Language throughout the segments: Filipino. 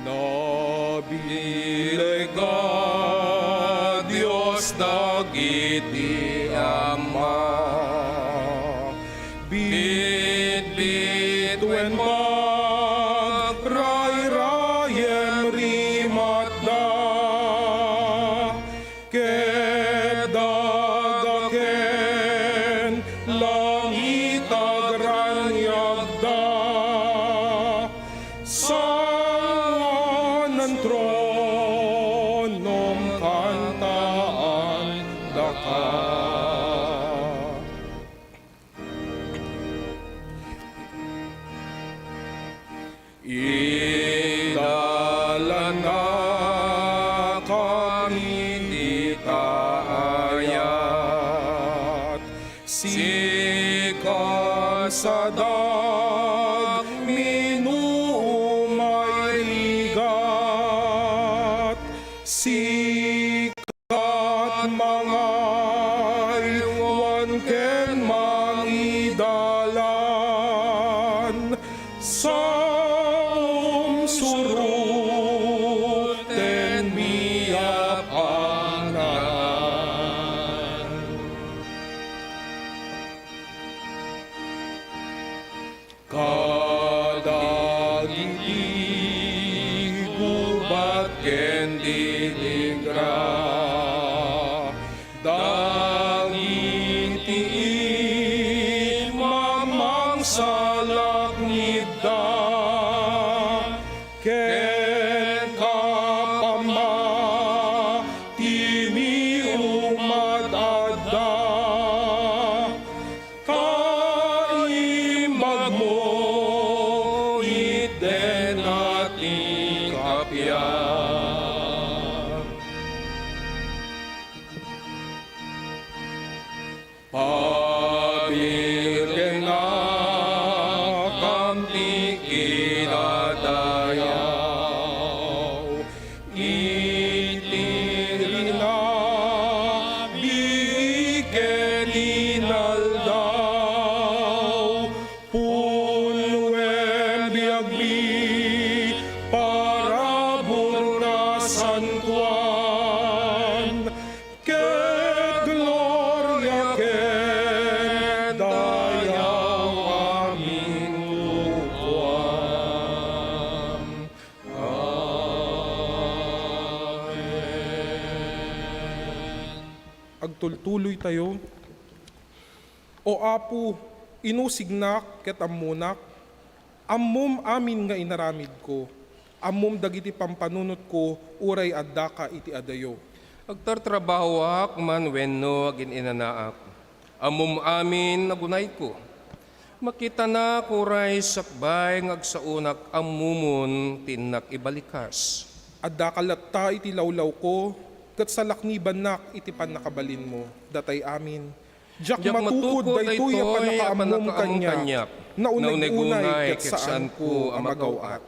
Nabilay ka, Diyos dagiti Ama. Bit-bit wen magrayrayem rimat da, ket dagaken langit agranyag da. Sangon ng tronom kantaan daka. Idalan na kami di taayat, sikan sa dag minumay ligat, sikat mga iwan ken mangidalan, sa suruten biyak anan. Kadaging igubat ken diligra, daging tiin mamang salak ngida, ken kapama tini umat adda, kaimag mo iden ating kapyan. Pabirgen na kamti kinadayaw, itiri na bigyan inaldaw, punwen biagbi para burnasan tuan, ket gloria ket dayaw aming tukuan. Agtultuloy tayo. O Apo, inusignak ket ammunak, ammom amin nga inaramid ko, ammom dagiti pampanunot ko, uray adda ka iti adayo. Agtartrabahawak man wenno agin inanaak, amum amin nagunay ko. Makita na kuray sakbay ngagsaunak ammumon tinak ibalikas. Adda kalatta iti lawlaw ko, ket salakniban nak iti panakabalin mo, datay amin. Jak matukod daytoy a panakaammom kanyak, naunay-unay ket saan ko amagawat.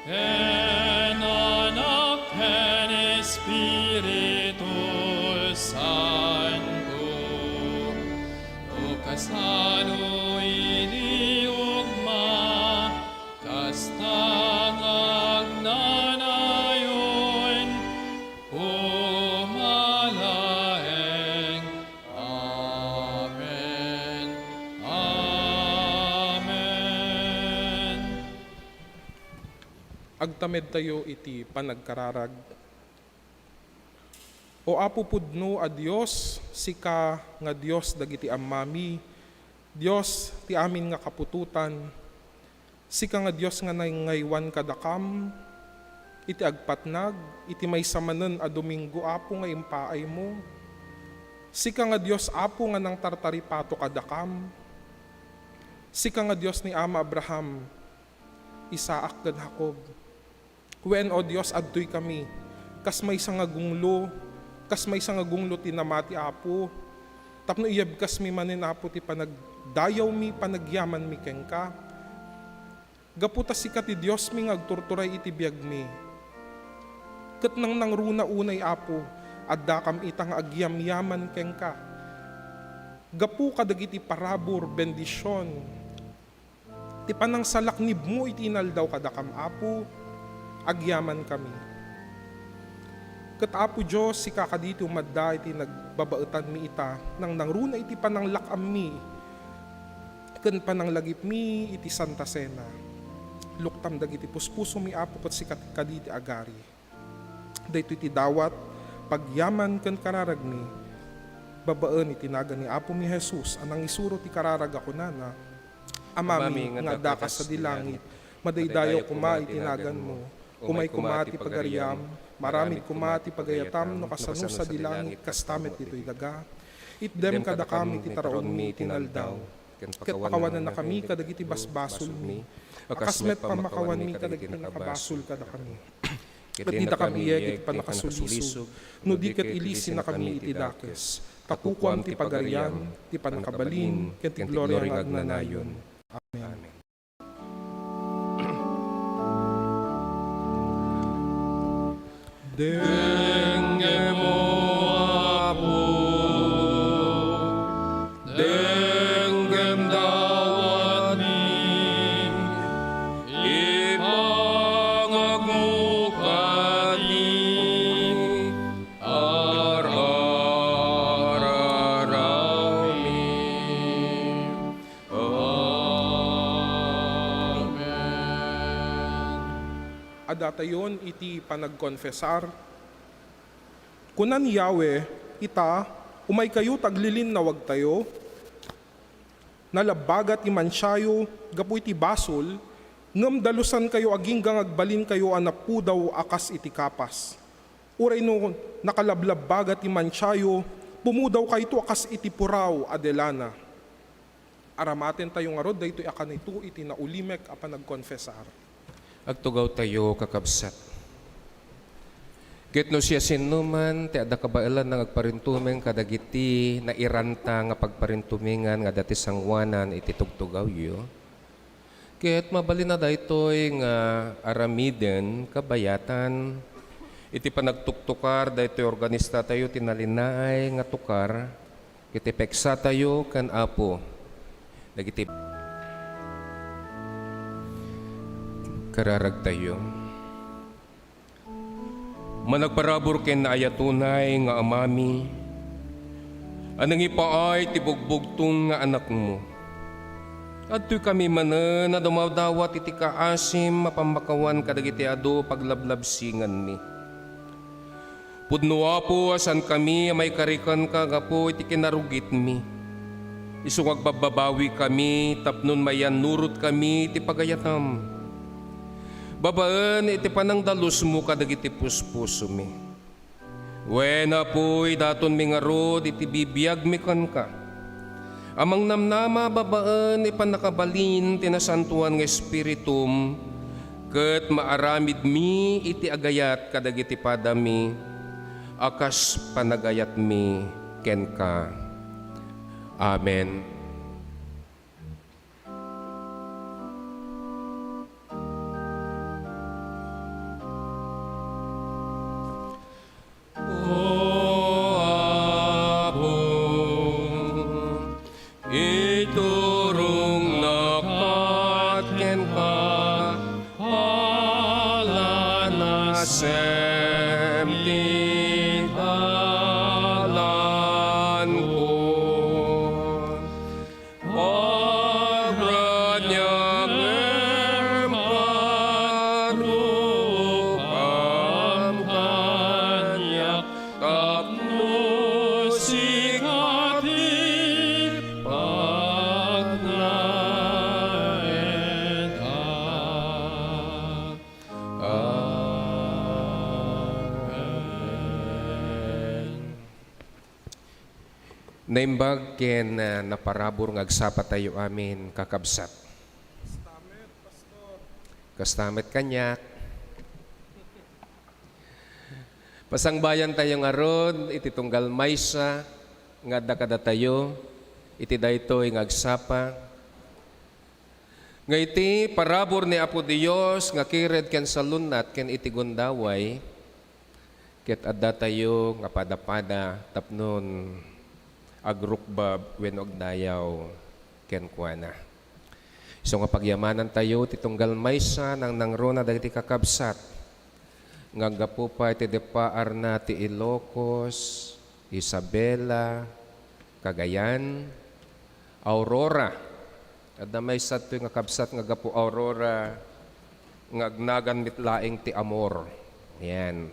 En Anak, en Espiritu Santo, o kasano iniugma, kastang agnanayon, umalaeng. Amen. Amen. Agtamed tayo iti panagkararag. O Apo pudno a Dios, sika nga Dios dagiti ammami, Dios ti amin nga kapututan, sika nga Dios nga nangaywan kadakam, iti agpatnag, iti may samanen a Domingo Apo nga impaay mo, sika nga Dios Apo nga nang tartaripato kadakam, sika nga Dios ni Ama Abraham, Isaac ken Jacob. Wen o Dios adtoy kami, kas may sangagunglo, kas may sangagunglo tinamati Apo, tapno iyabkas mi manin Apo ti panagdayaw mi, panagyaman mi kengka. Gaputa sikat ti Dios mi ngagturturay iti biag mi. Ket nang nangruna unay Apo, adda kam itang agyamyaman ken ka. Gapu kadagiti parabor bendisyon. Ti panang salaknib mo itinaldaw kadakam Apo, agyaman kami. Ket Apo Diyos, si kakaditi umadda iti nagbabaetan mi ita, nang nangruna iti panang lakam mi, ken panang lagip mi iti Santa Cena. Luktam dagiti puspuso mi Apo ket si kaditi agari. Dayto iti dawat, pagyaman ken kararag mi, babaan itinaga ni Apo mi Jesus, anang isuro ti kararag ako na, Amami nga dakas sa dilangit, madaydayo kuma itinagan mo, umay kumati pagariam, maramid kumati pagayatam no kasano sa dilangit, kastamet dito'y daga. Itdem kada kami titaraon mi itinaldaw, ket pakawanan na kami kadagiti basbasol mi, akasmet pamakawan mi kadagiti nakabasol kada kami. Ket di da kami iti panakasulisog, no di ket ilisi na kami iti dakes, tapukuam ti pagariam, ti panakabalin, ket ti gloria nga agnanayon. Amen. Dengue mo, Apo, denggem dawat mi, ipangag mo kami, ar-ararami. Adatayon iti panagkonfesar. Kunan Yahweh, ita, umay kayo taglilin na wag tayo, nalabagat imansyayo, gapu iti basol, ngem dalusan kayo aging gangagbalin kayo anapu daw akas iti kapas. Uray no nakalablabagat imansyayo, pumudaw kayo akas iti puraw adelana. Aramaten tayong arod, dayto akan ito iti naulimek a panagkonfesar. Agtugaw tayo kakabsat. Ket no siya sinuman, ti adda kabailan nga agparintumeng kadagiti na iranta nga pagparintumingan nga dati sangwanan iti tugtugaw yo. Ket mabalin na daytoy nga aramiden kabayatan iti panagtuktukar daytoy organista tayo tinalinaay nga tukar iti peksa tayo kan Apo dagiti kararag tayo. Managparabor ken na ayatunay nga amami, anang ipaay ti bugbugtong nga anak mo. At kami manen na dumadawat iti kaasim mapamakawan kadagiti ado paglablabsingan mi. Pudno Apo asan kami may karikan ka gapo iti kinarugit mi. Isungag bababawi kami tapnon mayan nurot kami iti pagayatam. Babaan iti panang dalus mo kadagiti puspuso mi. Wena po'y daton mi ngarod iti bibiyag mi kan ka. Amang namnama babaan ipanakabalin tinasantuan ng Espiritum ket maaramid mi iti agayat kadagiti padami akas panagayat mi ken ka. Amen. Iturong nakat ken ka hala na semtin halan ko pagranyag emparupam kanyak tapno sikati naimbag ken naparabor ng agsapa tayo amin kakabsat. Kastamet kanyak. Pasangbayan tayong arod, iti tunggal maysa, nga dakada tayo, iti daytoy ng agsapa. Nga iti parabor ni Apo Dios, nga kired ken salunat ken iti gundaway, Ket adda tayo nga pada-pada tapnon agrukbab wenno agdayaw ken kuana. So nga pagyamanan tayo titunggal maysa nang nangrona dagiti kakabsat. Nga gapu pa iti depaar na ti Ilocos, Isabela, Cagayan, Aurora. Adda maysa toy nga kabsat nga gapu Aurora nga agnagan mitlaing ti Amor. Yan.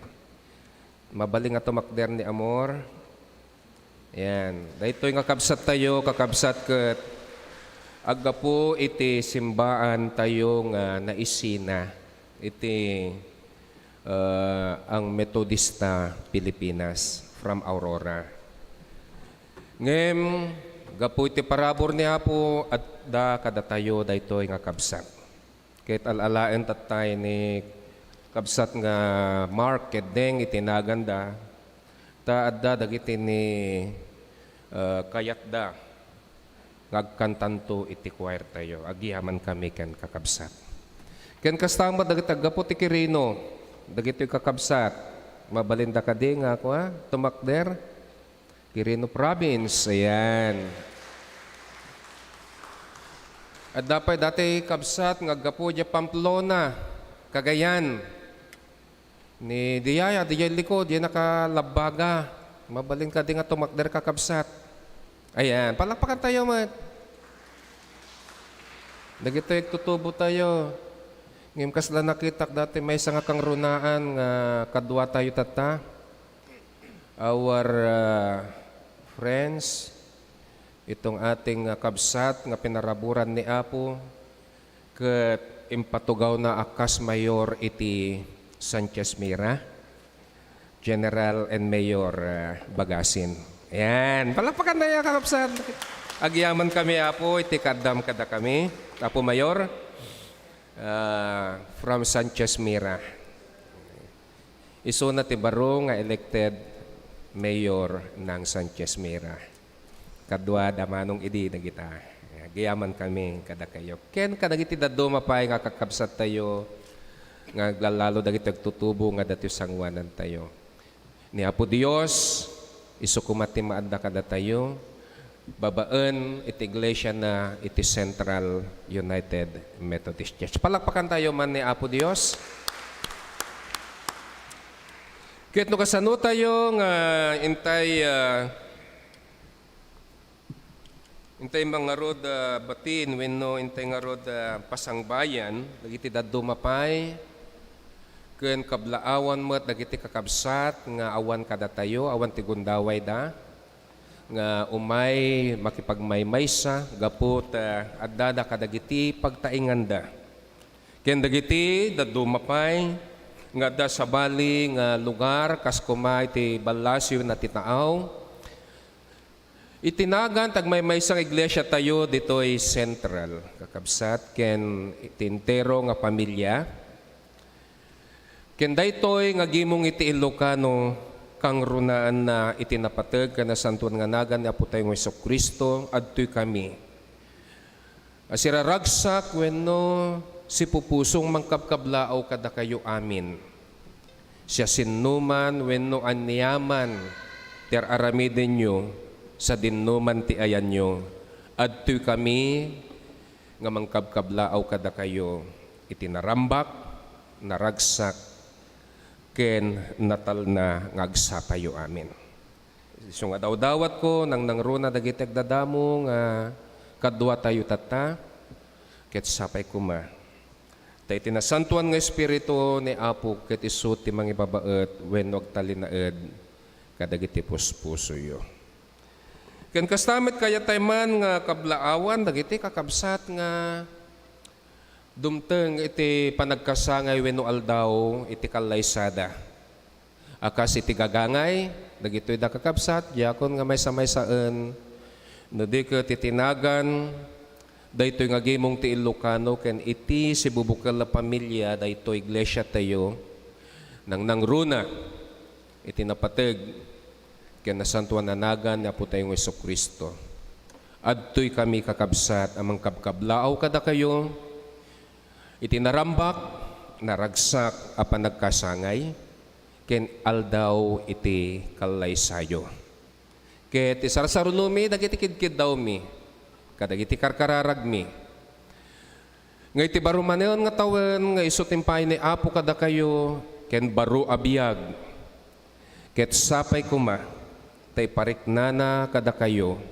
Mabaling nga tumakder ni Amor. Yan. Daytoy nga kabsat tayo, kakabsat ket agapo iti simbaan tayo nga naisina. Iti ang Metodista Pilipinas from Aurora. Ngem gapo iti parabor ni Apo at da kada tayo daytoy nga kabsat. Ket alalaen tatay ni kabsat nga Mark kedeng itinaganda ta adda dagiti ni kayatda ngagkantanto iti choir tayo agihaman kami ken kakabsat ken kastama dagiti agapo ti Quirino dagiti kakabsat mabalinda kadi nga ako tumakder Quirino province ayan at dapat dati kabsat ngagapo di Pamplona Cagayan ni Diyaya, Diyay likod, di nakalabaga. Mabalin ka di nga tumakder kakabsat. Ayan, palakpakan tayo, mat. Dagito tutubo tayo. Ngim kasla nakitak dati may nga kang runaan nga kadwa tayo tata. Our friends, itong ating kabsat nga pinaraburan ni Apo, ket impatugaw na akas mayor iti Sanchez Mira, General and Mayor Bagasin. Ayan, palakpakan na yan, kakapsat. Agyaman kami, Apo, iti kadam kada kami. Apo Mayor, from Sanchez Mira. Iso na ti baro nga elected Mayor ng Sanchez Mira. Kadwa damanong idi na kita. Agyaman kami kada kayo. Ken kadagiti daddo mapay nga kakapsat tayo nga lalo dagiti agtutubo nga dati sangwanan tayo. Ni Apo Dios, isukumati maadda kada tayo, babaan iti iglesia na iti Central United Methodist Church. Palakpakan tayo man ni Apo Dios. Ket no kasano tayo nga intay mga rod batin wenno intay nga rod pasangbayan dagiti daddo mapay ken kablaawan met dagiti kakabsat nga awan kada tayo awan ti gundaway da nga umay makipagmaymaysa gapot adda kadagiti pagtainganda ken dagiti daddo mapay nga da sa bali nga lugar kas kumay ti Balasyo na titaaw itinagan tagmaymaysang iglesia tayo ditoy Central kakabsat ken itintero nga pamilya ken daytoy nga gimong iti Ilocano kang runaan na itinapateg kana santuan nga nagan ni Apo tayong Jesucristo adtoy kami. Asiraragsak wenno si pupusong mangkabkablaaw kada kayo amin. Siya sinuman wenno anyaman ter aramiden nyo sa dinnuman ti ayan nyo. Adtoy kami nga mangkabkablaaw kada kayo itinarambak naragsak ken natal na ngagsapayo amin. So nga daw-dawat ko nang nangruna dagiti agdadamo nga kadwa tayo tata ket sapay kuma. Tay tinasantuan nga espiritu ni Apo ket isut ti mangibabaet wenno agtalinaed kadagiti puspuso yo. Ken kastamit kaya tay man nga kablaawan dagiti kakabsat nga dumteng iti panagkasangay wenno aldaw iti kalaysada. Akas iti gagangay, dagitoy da kakabsat, yakon nga may samaysaan, no di ka titinagan, daytoy nga gimong ti Ilocano, ken iti si bubukal na pamilya, daytoy iglesia tayo, nang nangruna, iti napateg, ken nasantuan nanagan ni Apo tayong Jesucristo. Adtoy kami kakabsat, amang kabkablaaw kada kayo, iti narambak, naragsak, apan nagkasangay, ken aldaw iti kalaysayo. Ket isarsarunumi dagiti kidkid daw mi, kadagiti karkararag mi. Nga iti baro maneon nga tawen nga isu timpay ni Apo kada kayo ken baro abiyag. Ket sapay kuma tay pariknana kada kayo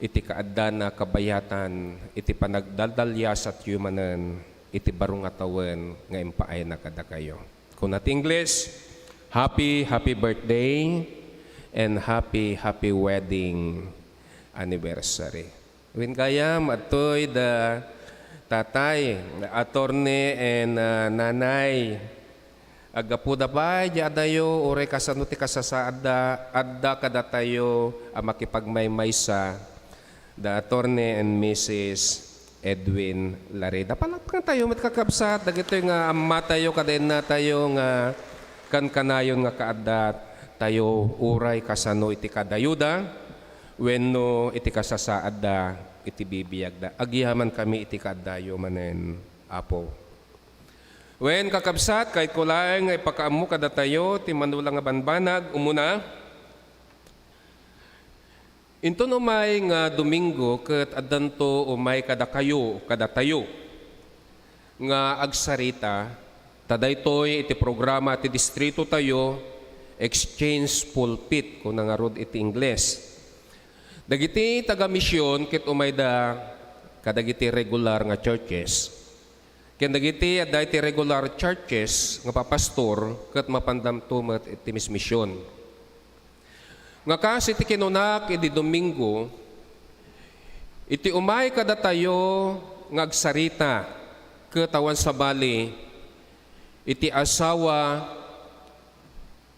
iti kaadda kabayatan iti panagdaldalyas at yumanen iti baro nga tawen nga impaay na kada kayo. Kung at English, happy birthday and happy wedding anniversary. Win kayam atoy da tatay, attorney and nanay. Agapu da pa, di adayo, ure kasano ti kasasaadda, adda kada tayo makipagmaymaysa, the attorney and Mrs. Edwin Larida. Panatkan tayo, matkakabsat, dagito nga amma tayo, kadain na tayo nga kankanayon nga kaadat, tayo uray kasano iti kadayuda, wenno iti kasasaadda, iti bibiyagda. Agihaman kami iti kadayo manen, Apo. Wen kakabsat, kahit kulaeng ay pakaamu kada tayo, ti manulang nga banbanag, umuna. Inton umay nga Domingo, ket addanto umay kada tayo, nga agsarita, tadaytoy iti programa ti distrito tayo, exchange pulpit, kung nangarod iti Ingles. Dagiti taga-misyon, ket umay da kadagiti regular nga churches. Ken dagiti adda iti regular churches nga papastor ket mapandamtumet iti misyon. Nga kasi iti kinunak iti Domingo, iti umay kada tayo nga agsarita ket awan sabali iti asawa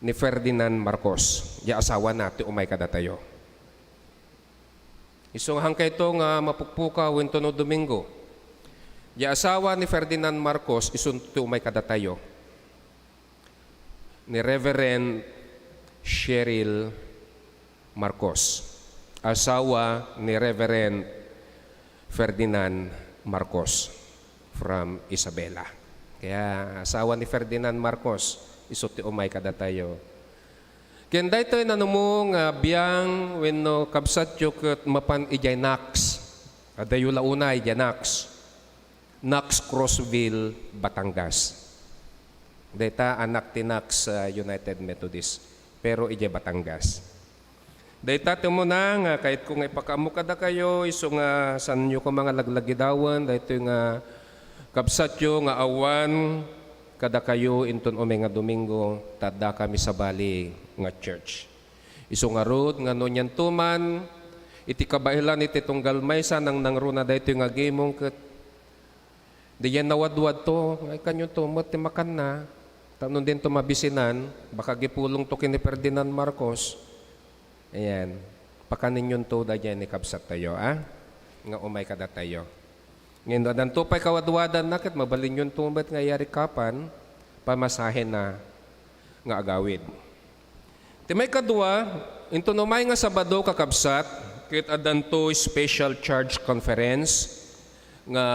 ni Ferdinand Marcos. Di asawa na ti umay kada tayo. Isong hangkay ito nga mapukpuka wento no Domingo. Di asawa ni Ferdinand Marcos isunto umay kada tayo. Ni Reverend Cheryl Marcos. Asawa ni Reverend Ferdinand Marcos from Isabela. Kaya asawa ni Ferdinand Marcos isuti umay kada tayo. Ken daytoy nanumong biyang wenno kabsatyo ket mapan ijay Nax. Adayo launa ijay Nax. Nax Crossville, Batangas. Dayta anak ti Nax United Methodist, pero ijay Batangas. Dayta timo na nga kahit kung ipakamu kada kayo iso nga sanyo ko mga laglagidawan daytoy nga kabsatyo nga awan kada kayo inton umay nga Domingo tadda kami sa bali nga church. Iso nga rod nga nonyan tuman iti kabailan iti tunggal maysa nang nangruna daytoy nga gimong ket diyan nawadwad to ay kanyo to mo ti makan na tanon din to mabisinan baka gipulong to kini Ferdinand Marcos. Ayan, pakanin yun to da dyan ni kabsat tayo, nga umay kada tayo. Ngayon, dan to pa'y kawadwadan na, kat mabalin yun to, ba't nga yari kapan, pamasahin na nga agawid. Timay kadwa, into numay nga Sabado kakabsat, kit adan to special charge conference, nga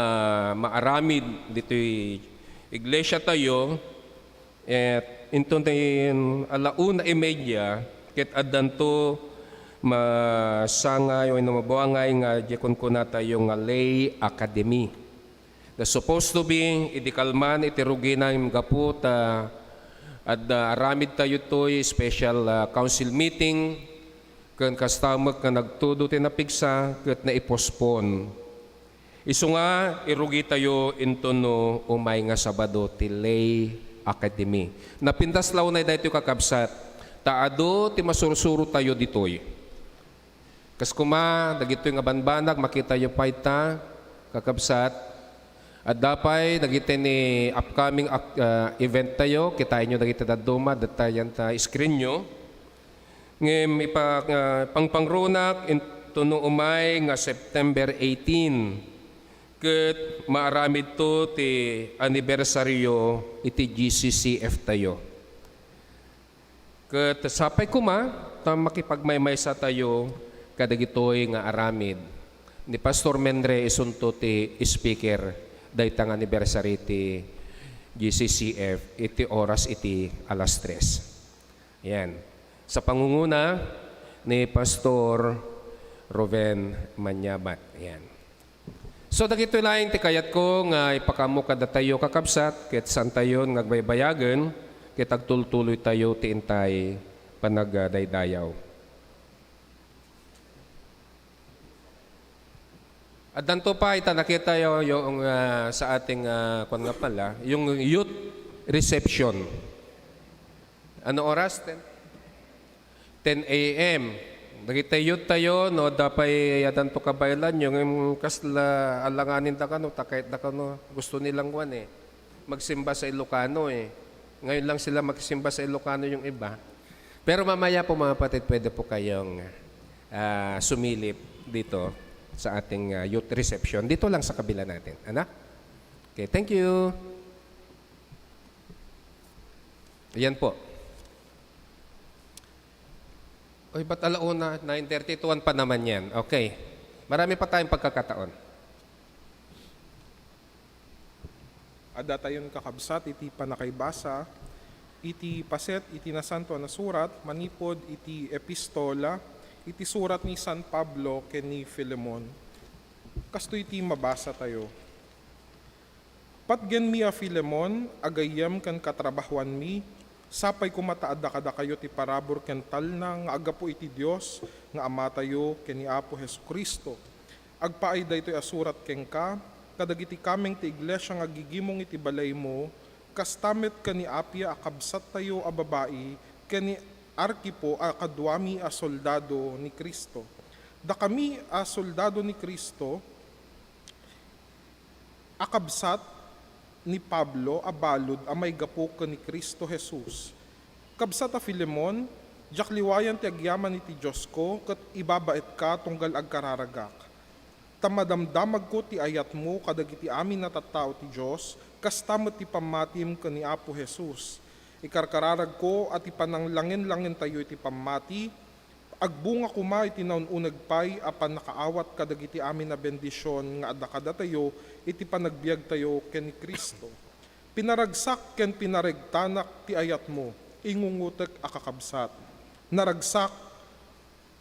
maaramid dito'y iglesia tayo, at into alauna imedya, ket adanto masangay o mabuangay nga dikon ko na tayo nga lay academy. The supposed to be idikalman itirugi na yung gapot at aramid tayo to'y special council meeting kan kastamag nga nagtudo tinapigsa ket na ipospon. Isu nga irugi tayo into no umay nga Sabado ti lay academy. Napintas law na dayto kakabsat taado ti masursuro tayo ditoy. Kas kuma dagitoy nga banbanag makita yo payta kakabsat at dapay dagiti ni upcoming event tayo kitayin nyo dagiti daduma datayan ta screen nyo ngem pangpangrunak tuno umay nga September 18 ket maaramid to ti anibersaryo iti GCCF tayo. Ket sapay kuma ta makipagmaymaysa tayo kadagitoy nga aramid ni Pastor Mendre isunto ti speaker daytang anniversary ti GCCF, iti oras iti alas 3. Yan. Sa pangunguna ni Pastor Roven Manyabat. Yan. So dagito laing ti kayat ko nga ipakamo kada tayo kakabsat ket saan tayo ngagbaybayagen ket agtultuloy tayo ti intay panagdaydayaw. At danto pa ita nakita yung sa ating kung nga pala, yung youth reception. Ano oras? 10 a.m. Nakita youth tayo, no, dapay yadan to kabaylan, yung kasla alanganin da kano, takait da kano, gusto nilang wan magsimba sa Ilocano Ngayon lang sila magsimba sa Ilocano yung iba. Pero mamaya po mga kapatid, pwede po kayong sumilip dito sa ating youth reception. Dito lang sa kabila natin. Anak? Okay, thank you. Ayan po. Oy, ba't alauna? 9:30 to 1 pa naman yan. Okay. Marami pa tayong pagkakataon. Ada tayon kakabsat, iti panakaybasa, iti paset, iti nasanto na surat, manipod, iti epistola, iti surat ni San Pablo ken ni Filemon. Kasto iti mabasa tayo. Patgen mi a Filemon, agayam kan katrabahuan mi, sapay kumataada kada kayo ti parabor ken talna nga agapo iti Dios nga ama tayo ken ni Apo Hesukristo. Agpaay daytoy a surat ken ka, kadagiti kameng ti iglesia nga gigimong iti balay mo, kastamet ken ni Apia a kabsat tayo a babae ken ni Arkipo a kadwami a soldado ni Kristo. Da kami a soldado ni Kristo, akabsat ni Pablo a balod a may gapo ken ni Kristo Jesus. Kabsat a Filemon, jakliwayan ti agyaman iti Diyos ko, ket ibabait ka tunggal agkararagak. Tamadamdamag ko ti ayat mo kadagiti amin na tattao ti Diyos, kastamot ti pamatim ken ni Apo Jesus. Ikarkararag ko at ipananglangin-langin tayo iti pamati, agbunga kuma iti naununag pay apan nakaawat kadagiti amin na bendisyon nga adda tayo iti panagbiag tayo ken ni Kristo. Pinaragsak ken pinaregtanak ti ayat mo, ingungutek akakabsat.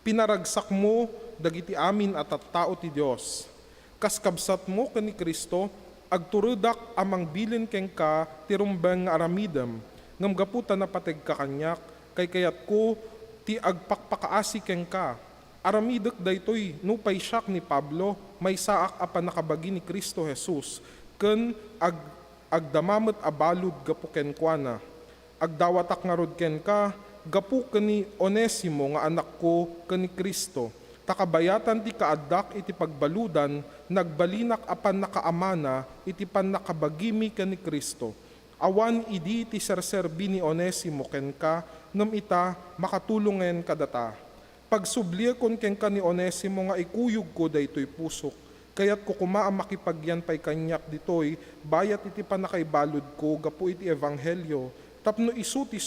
Pinaragsak mo dagiti amin at tattao ti Dios. Kaskabsat mo ken ni Kristo, agturudak amang bilin ken ka ti rumbeng nga aramidem, ngam gaputa na pateg ka kanyak, kay kayat ko ti agpakpakaasi ken ka. Aramidek daytoy nupay siak ni Pablo, may saak apan nakabagi ni Kristo Jesus, ken agdamamot abalud gapu ken kuana. Agdawatak nga rod ken ka, gapu ken ni Onesimo nga anak ko ken ni Kristo. Takabayatan ti kaaddak iti pagbaludan, nagbalinak apan nakaamana iti pan nakabagimi ken ni Kristo. Awan idi ti serserbi ni Onesimo ken ka, ngem ita makatulungen kadata. Pagsubli kon ken ka ni Onesimo nga ikuyog ko daytoy pusok, kayat ko kumaa makipagyan pay kanyak ditoy, bayat iti panakaibalod ko gapu iti ebanghelyo, tapno isu ti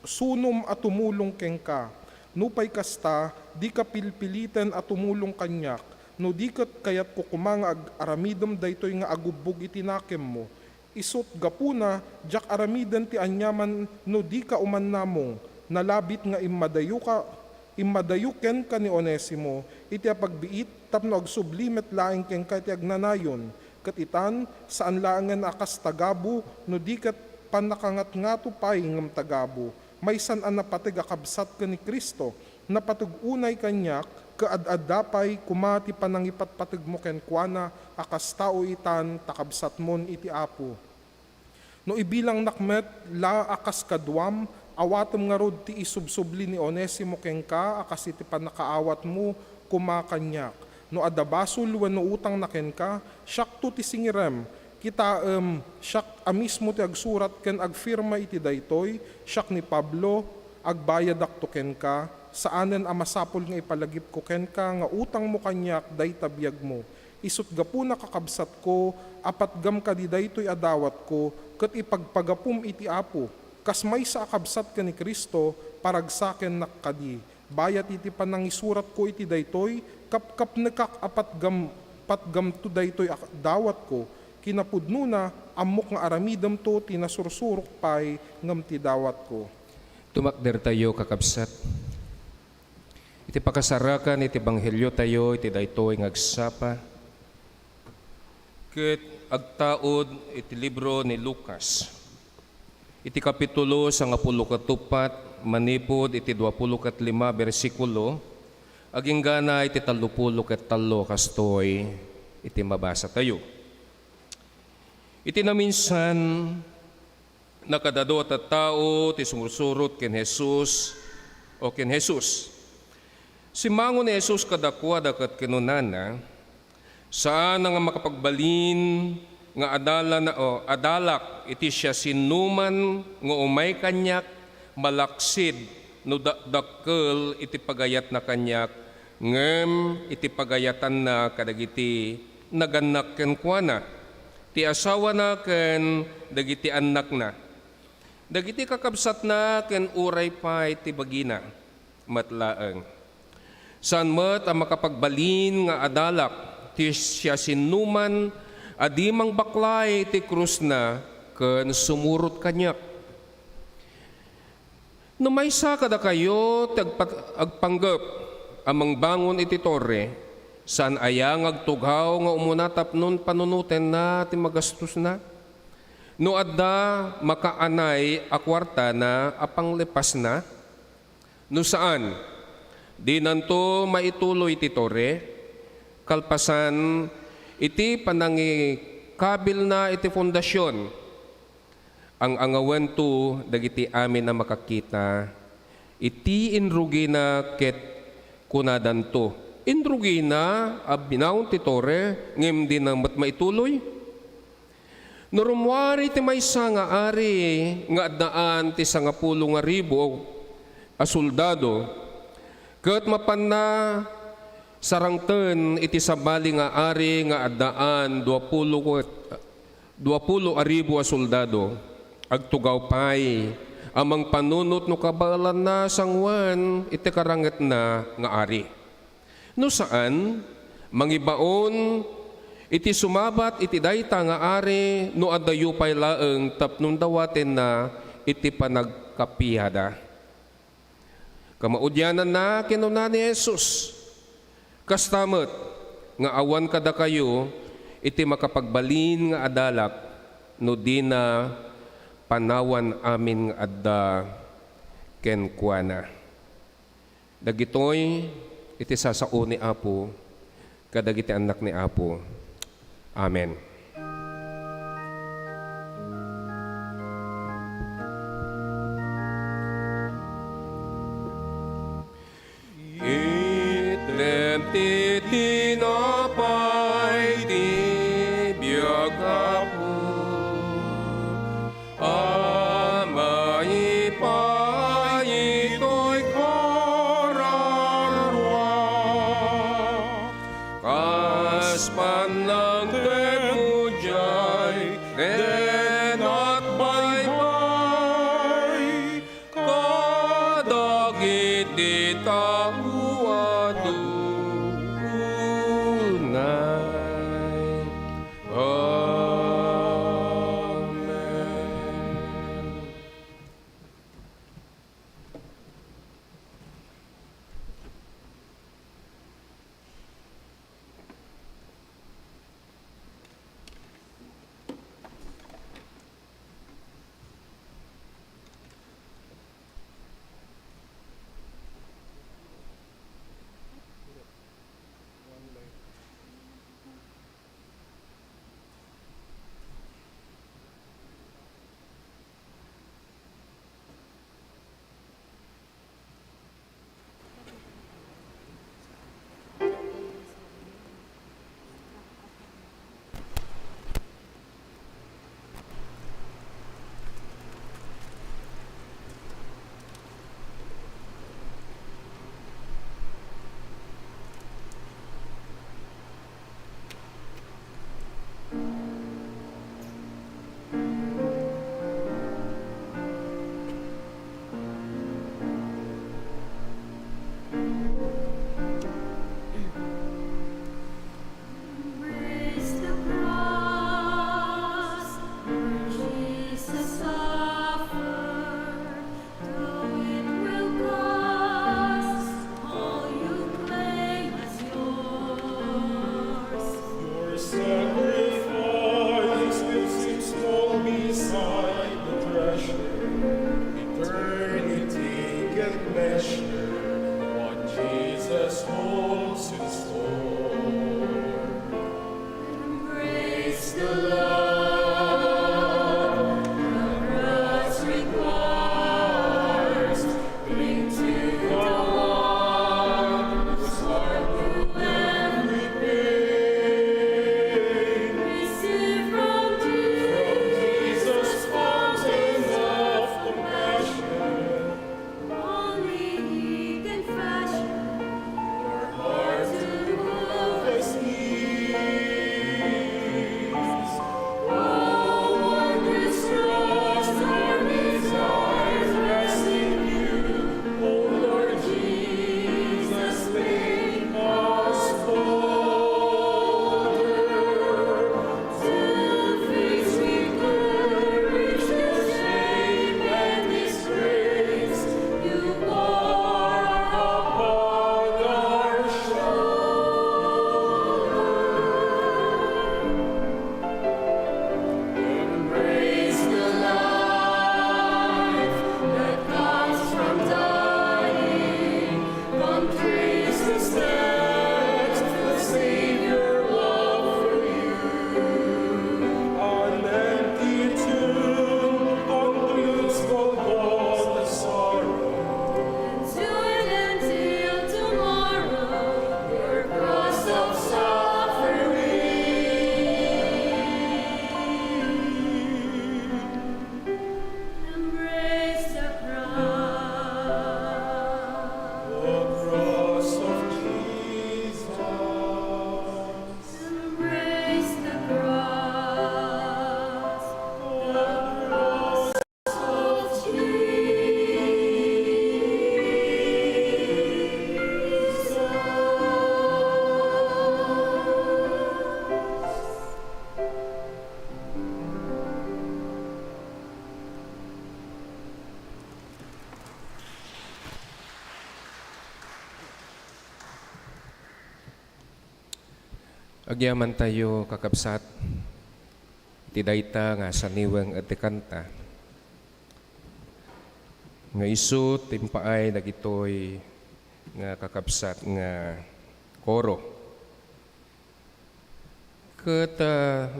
sunom at tumulong ken ka. Nupay kasta, di ka pilpilitan at tumulong kanyak, no di kat kayat ko kumang aramidom daytoy nga agubog iti nakem mo. Isut gapuna, jak aramidan ti anyaman no di ka uman namong, nalabit nga imadayuken ka ni Onesimo, iti apagbiit, tapno agsublimet laing ken ka iti agnanayon, katitan, saan laangan akas tagabo, no di kat panakangat-ngato pay ngam tagabo, may san an napateg akabsat ka ni Kristo, napatugunay kanyak, kaad-adapay kumati panangipat pateg mo ken kuana, akas tao itan, takabsat mon iti Apo. No ibilang nakmet, la akas kadwam, awatem nga rod ti isubsubli ni Onesimo ken ka, akas iti panakaawat mo, kumakanyak. No adabasol wenno utang na ken ka, siak to ti singirem, kita siak amismo ti agsurat ken agfirma iti daytoy, siak ni Pablo, agbayad to ken ka, saanen a masapol nga ipalagip ko ken ka, nga utang mo kanyak, day tabiyag mo. Isut gapu nakakabsat ko, apat gam ka di daytoy adawat ko, ket ipagpagapum iti Apo, kas may sa akabsat ka ni Kristo, paragsaken nakkadi. Bayat iti panangisurat ko iti daytoy, kapkap nekak apat gam to daytoy dawat ko, kinapudno na amok nga aramidam to tinasursurok pay ngam ti dawat ko. Tumakder tayo kakabsat. Iti pakasarakan, iti banghelyo tayo, iti daytoy ngagsapa. Ket agtaod iti libro ni Lucas. Iti kapitulo sa 24, manipod iti 25 bersikulo, aging gana iti 33 kastoy, iti mabasa tayo. Iti naminsan, nakadado at tao, ti sumursurot ken Jesus, o ken Jesus. Simango ni Jesus kadakwa dakat kinunana, saan nga makapagbalin nga adalak iti siya sinuman nga umay kanyak malaksid no dakkel iti pagayat na kanyak ngem iti pagayatan na kadagiti naganak ken kuana ti asawa na ken dagiti anak na dagiti kakabsat na ken uray pa iti bagina matlaeng saan met ang makapagbalin nga adalak ti siya sinuman adimang baklay ti krus na ken sumurot kanyak. Numaysa kada kayo agpanggap amang bangon iti torre saan ayang agtughaw nga umunatap nun panunuten na ti magastos na. No adda makaanay a kwarta na apang lepas na. No saan di nanto maituloy ti torre kalpasan iti panangi kabil na iti fondasyon ang angawen to dagiti amin na makakita iti inrugi na ket kunadanto inrugi na abinaw ti tore ngem di na maituloy norumwari ti maysa nga ari nga addaan ti 10,000 a soldado ket mapanna sarangten iti sabali nga ari nga addaan 20,000 a soldado agtugaw pay amang panunot no kabalan na sangwan iti karanget na nga ari. No saan mangibaon iti sumabat iti dayta nga ari no addayo pay laeng tapnon dawaten na iti panagkapihada. Kamaudyanan na kinuna ni Jesus. Kastamet nga awan kada kayo iti makapagbalin nga adalak no di na panawan amin nga adda ken kuana. Dagitoy iti sasao ni Apo kadagiti anak ni Apo. Amen. Ti tinapay ti biyag Apo amay pa ito'y kararwa kaspan ng temujay den at baybay kadagiti tao Agyaman tayo kakabsat, iti dayta nga saniwang at kanta. Nga isu timpaay dagitoy nga kakabsat nga koro. Ket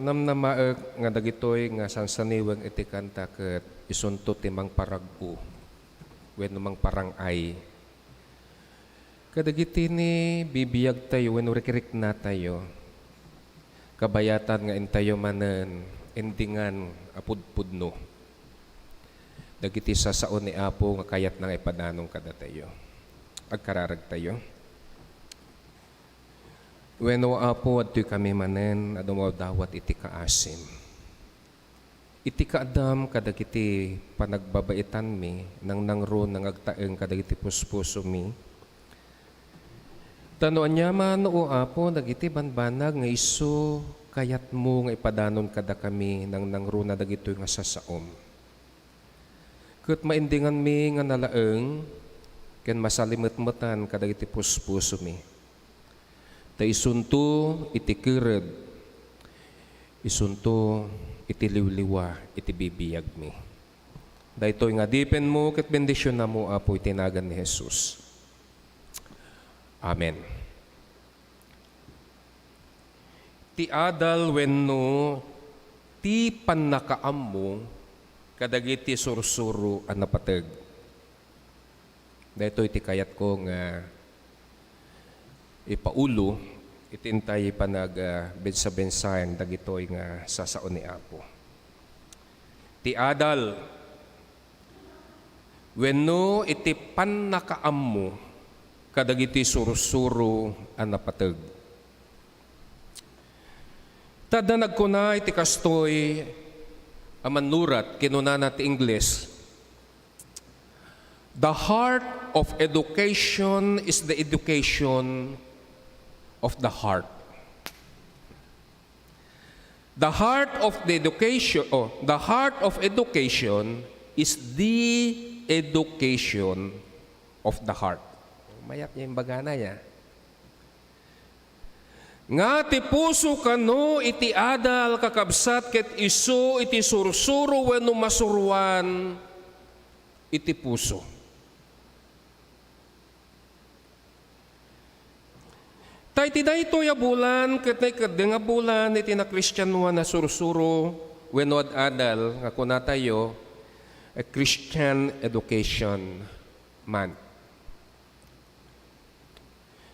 namnamaek nga dagitoy nga sansaniwang iti kanta ket isunto timang paragbu wenno mang parangay. Kadagiti ni bibiyag tayo wenno rikirik na tayo. Kabayatan nga intayo manen endingan apudpudno. Dagiti sasaon ni Apo nga kayat nang ipadanong kada tayo. Agkararag tayo. Wenno Apo adtoy kami manen adumaw dawat iti kaasim. Iti kaadam kadagiti panagbabaitan mi nang nangro nang agtaeng kadagiti puspuso mi. Tanoan niya man o Apo, dagiti banbanag nga iso kayat mo nga ipadanon kada kami nang nangruna dagito nga sasaom. Ket maindingan mi nga nalaeng, ken masalimet-metan kadagiti puspuso mi. Ta isunto iti kered, isunto iti liwliwa, iti bibiyag mi. Daytoy nga dipen mo ket bendisyon na mo Apo itinagan ni Jesus. Amen. Ti adal wenno ti pannakaam mo kadagiti sursuro ang napateg. Dito iti kayat ko nga ipaulo itintay panag bensa-bensayan dagitoy nga sasaon ni Apo. Ti adal wenno iti pannakaam mo kadagiti sursuro ang napateg. Tada nagkuna iti kastoy amanurat kinunana ti Ingles. The heart of education is the education of the heart. The heart of the education, the heart of education is the education of the heart. Mayap niya yung bagana niya. Nga ti puso kano iti adal kakabsat ket iso iti sursuro wenno masuruan iti puso. Tay ti daytoy a bulan ket nga bulan iti na Kristiyanwa na sursuro wenno adal nga kuna tayo a Christian Education Month.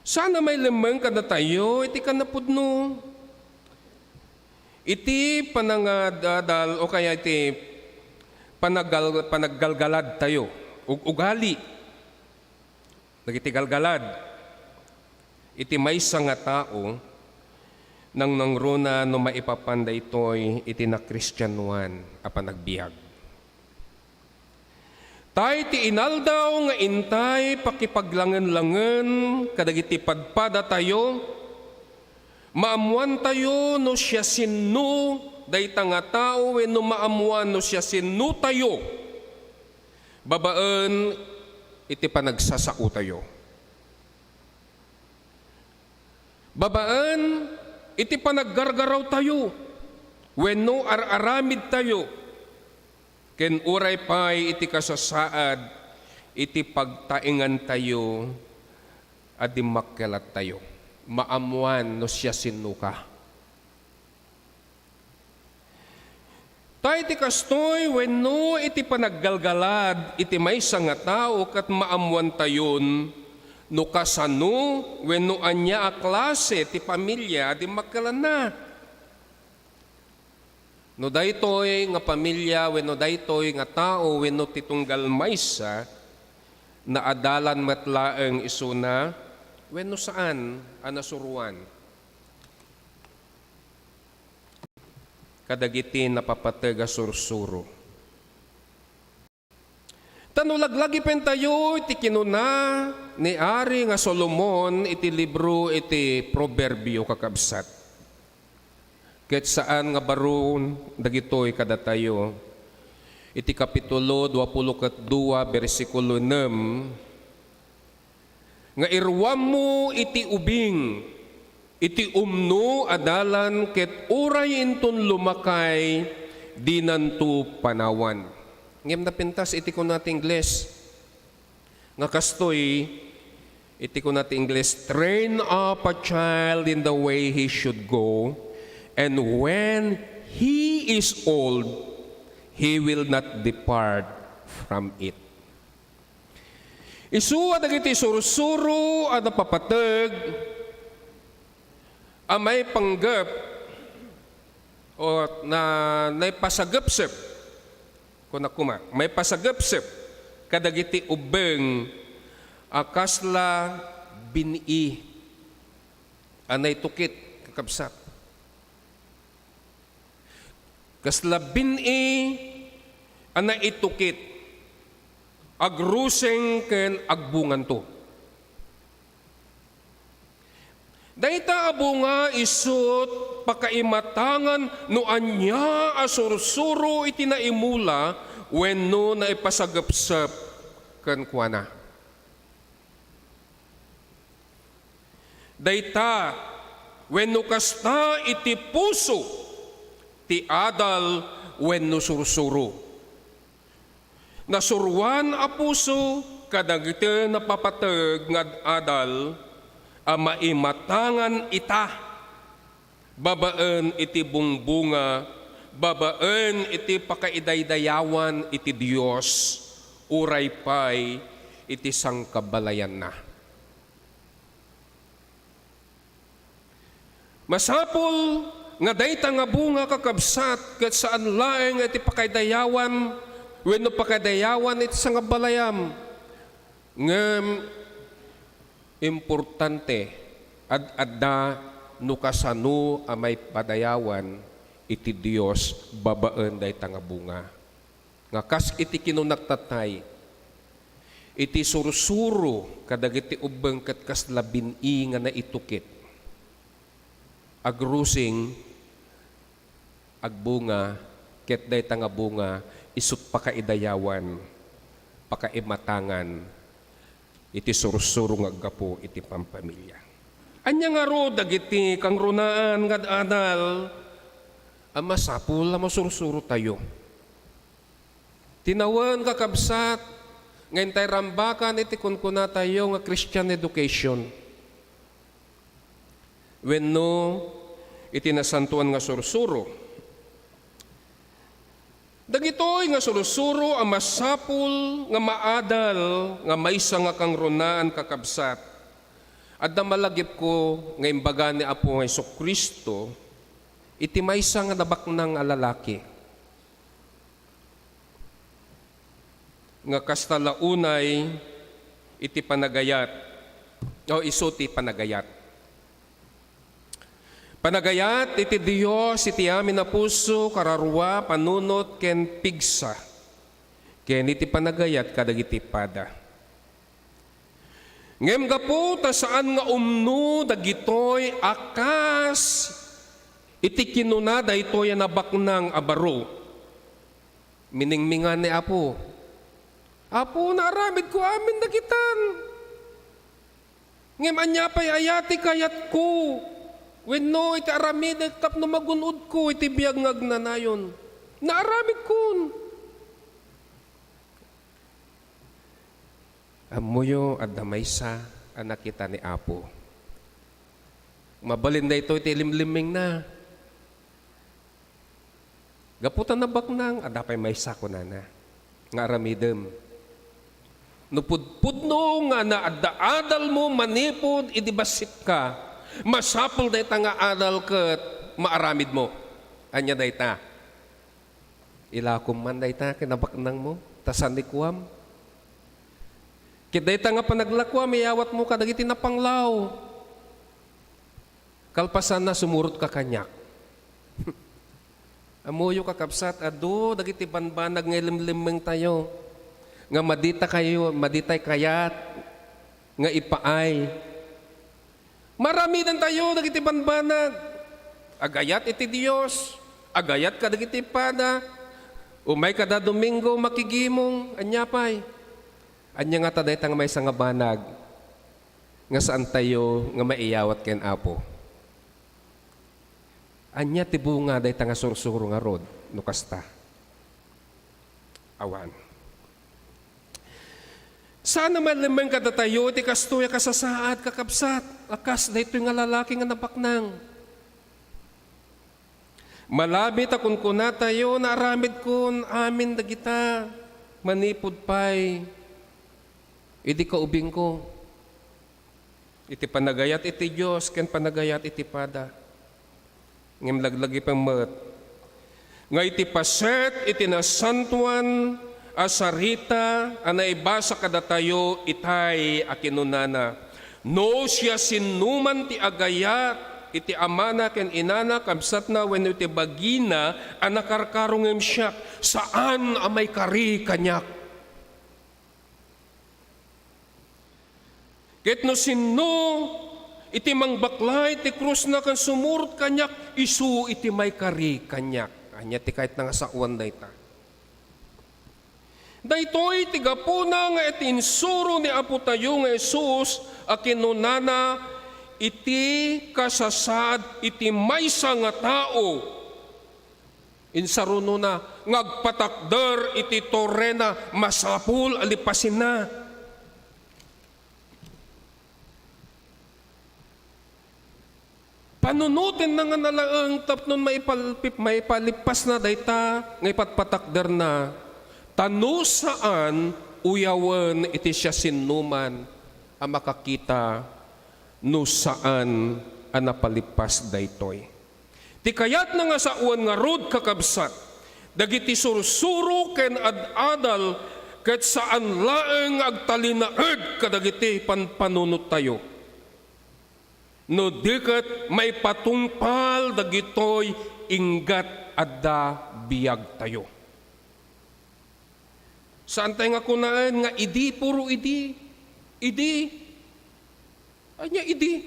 Sana may lemeng kada tayo, iti kanapudno. Iti panangadadal o kaya iti panaggalgalad tayo. Ugali. Nagiti galgalad. Iti maysa nga tao nang nangruna no maipapanday ito'y iti na Kristiyanuan a panagbiag. Tay ti inaldaw nga intay pakipaglangen-langen kadagiti padpada tayo maamuan tayo no siya sinno dayta nga tao wenno maamuan no siya sinno tayo babaen iti panagsasao tayo babaen iti panaggargaraw tayo wenno araramid tayo ken uray pay iti kasasaad, iti pagtaingan tayo, adi makkelat tayo. Maamuan no siya sinuka. Tayo iti kastoy, wenno iti panaggalgalad, iti maysa nga tao, kat maamuan tayon, no kasano, wenno anya a klase, ti pamilya, adi makkelan na. No daytoy nga pamilya wenno daytoy nga tao wenno titunggal maysa na adalan matlaeng isuna wenno saan anasuruan kadagiti napapateg a sursuro. Tanulaglagi pen tayo iti kinuna ni Ari nga Solomon iti libro iti Proverbio kakabsat. Ket saan nga baron dagitoy kada tayo iti kapitulo 22 bersikulo 6 nga irwam mo iti ubing iti umno adalan ket uray inton lumakay dinanto panawan. Ngem napintas iti ko natin Ingles. Nga kastoy, iti ko natin Ingles, train up a child in the way he should go, and when he is old, he will not depart from it. Isu dagiti sursuro at napapatag amay panggap o na naipasagapsep kuna kuma may pasagapsep kadagiti ubeng akasla bini anay tukit kakabsat kasla bini anay itukit agruseng ken agbungan to. Dayta abunga isut pakaimatangan no anya asursuro iti naimula wenno na ipasagapsap ken kuana. Dayta wenno kasta iti puso ti adal wenno sursuro. Nasurwan a puso kadagiti napapateg nga adal a maimatangan ita, babaen iti bungbunga, babaen iti pakaidaydayawan iti Dios, uray pay iti sangkabalayan na. Masapol nga dayta nga bunga kakabsat ket saan laeng iti pakaidayawan wenno pakaidayawan iti sangkabalayam ngem importante ad-adda no kasano a may padayawan iti Dios babaen dayta nga bunga. Nga kas iti kinunaktatay iti sursuro kadagiti ubeng ket kas labin-i nga naitukit. Agrusing agbunga ket dayta nga bunga isut pakaidayawan pakaimatangan iti sursuro nga aggapo iti pampamilya. Anya nga ro dagiti kang runaan nga adal ang masapul na masursuro tayo. Tinawan kakabsat ngayon tayo rambakan iti kunkuna tayo nga Christian education. Wenno iti nasantuan nga sursuro. Dagitoy nga sursuro ang masapul nga maadal nga maysa nga kang runaan kakabsat. At malagip ko nga imbaga ni Apo nga Jesucristo iti maysa nga nabaknang alalaki. Nga kastalaunay iti panagayat o isuti panagayat. Panagayat iti Dios iti amin na puso kararwa panunot ken pigsa ken iti panagayat kadagiti pada. Ngem gapu ta saan nga umno dagitoy akas iti kinuna daytoy nabaknang abaro. Miningmingan ni Apo. Apo naaramid ko amin dagitan. Ngem anya pay ayati kayat ko. Wenno iti aramid tapno magunod ko iti biyag ngagnanayon. Naaramid kun. Amuyo at damaysa anak kita ni Apo. Mabalin na ito iti limliming na. Gaputan na baknang adapay maysa ko na nga aramidem. Nupudpudno nga na adda-adal mo manipod idibasit ka. Masapul dayta nga adal ket maaramid mo. Anya dayta. Ilakom man dayta kinabaknang mo tasan ni kuam. Ket dayta nga panaglakwam iyawat mo kadagiti napanglaw. Kalpasan na sumurot ka kanyak. Amuyo kakabsat adu dagiti banbanag nga limlimeng tayo. Nga maditay kayat nga ipaay. Maramidan tayo dagiti banbanag. Agayat iti Dios, agayat ka dagiti pada. Umay kada Domingo makigimong anyapay. Anya nga taday tang may nga banag nga saan tayo nga maiyawat ken Apo. Anya ti bunga day nga sursuro nga rod, no kasta. Awan. Sana man lamang kadatayo, ti kastoya kasasaad, kakabsat, akas dayto nga lalaki nga napaknang. Malabit akong kuna tayo, naaramid kun, amin dagita, manipod pa'y, idi kaubing ko. Iti panagayat iti Diyos, ken panagayat iti pada. Ngem laglagi pang mat. Nga iti paset, iti nasantuan, asarita, anaibasa kadatayo, itay akinunana. No siya sinuman ti agayat, iti amana ken inana kamsat na wenno iti bagina anakarkarongem siya saan amay kari kanyak. Ket no sinno iti mangbaklay iti krus na kan sumurot kanyak isu iti may kari kanyak. Anya ti kahit nga sawan dayta. Daytoy ti gapuna nga iti insuro ni Apo tayo nga Jesus a kinunana iti kasasad iti maysa nga tao insaruno na ngagpatakder iti torrena masapul alipasin na. Panunutin na nga nalaang tapnon maipalipas na dayta nga ipatpatakder na tanu saan uyawan iti siya sinuman ang makakita no saan ang napalipas daytoy. Ti kayat na nga sa uwan nga rod kakabsat, dagiti sursuro ken ad-adal ket saan laeng agtalinaed kadagiti panpanunot tayo. No diket may patungpal dagitoy inggat adda biyag tayo. Saan tayo nga kunaan nga idi, puro idi, idi, anya idi.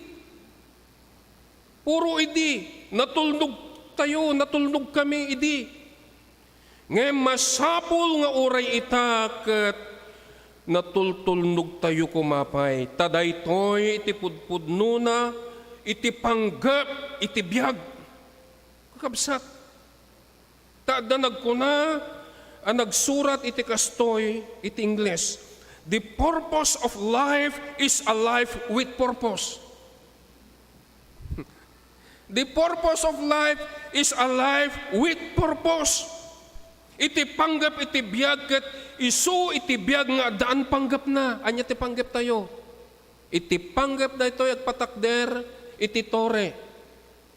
Puro idi. Natulnog tayo, natulnog kami idi. Ngayon masapul nga oray itaket natultulnog tayo kumapay. Tadaytoy iti pudpudno na, iti panggap, iti biyag. Kakabsat. Tada nagkuna, ang nagsurat iti kastoy, iti Ingles. The purpose of life is a life with purpose. The purpose of life is a life with purpose. Iti panggap iti biyag ket isu iti biyag nga daan panggap na. Anya ti panggap tayo. Iti panggap na ito agpatakder iti tore.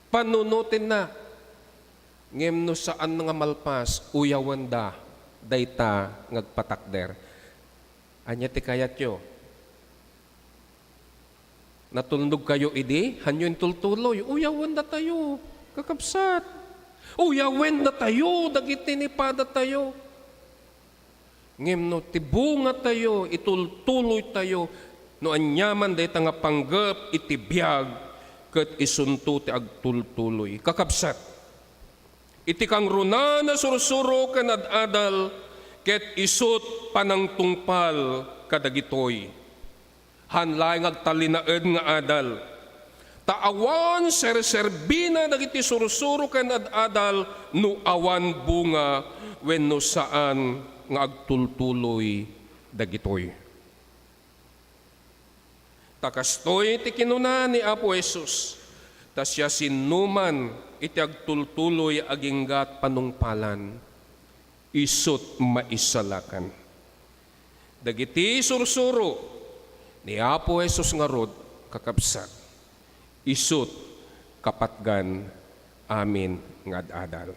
Panunutin na. Ngem no saan nga malpas uyawan da dayta ngagpatakder. Anya ti kayat yo. Natulnog kayo idi, hanyo yung tultuloy. Uyawan na tayo, kakabsat. Uyawan na tayo, dagiti ni pada tayo. Ngem no tibunga tayo, itultuloy tayo, no anyaman dayta nga panggap itibiyag, ket isunto ti agtultuloy. Kakabsat. Iti kang runa na sursuro ken ad-adal, ket isut panangtungpal kadagitoy. Hanlaing agtalinaed nga adal. Taawan serserbina dagiti sursuro ken ad-adal no awan bunga wenno saan nga agtultuloy dagitoy. Takastoy iti kinuna ni Apo Jesus. Tas siya sinuman iti agtultuloy aginggat panungpalan. Isut maisalakan. Dagiti sursuro ni Apo Jesus nga rod kakabsat. Isut kapatgan amin nga ad-adal.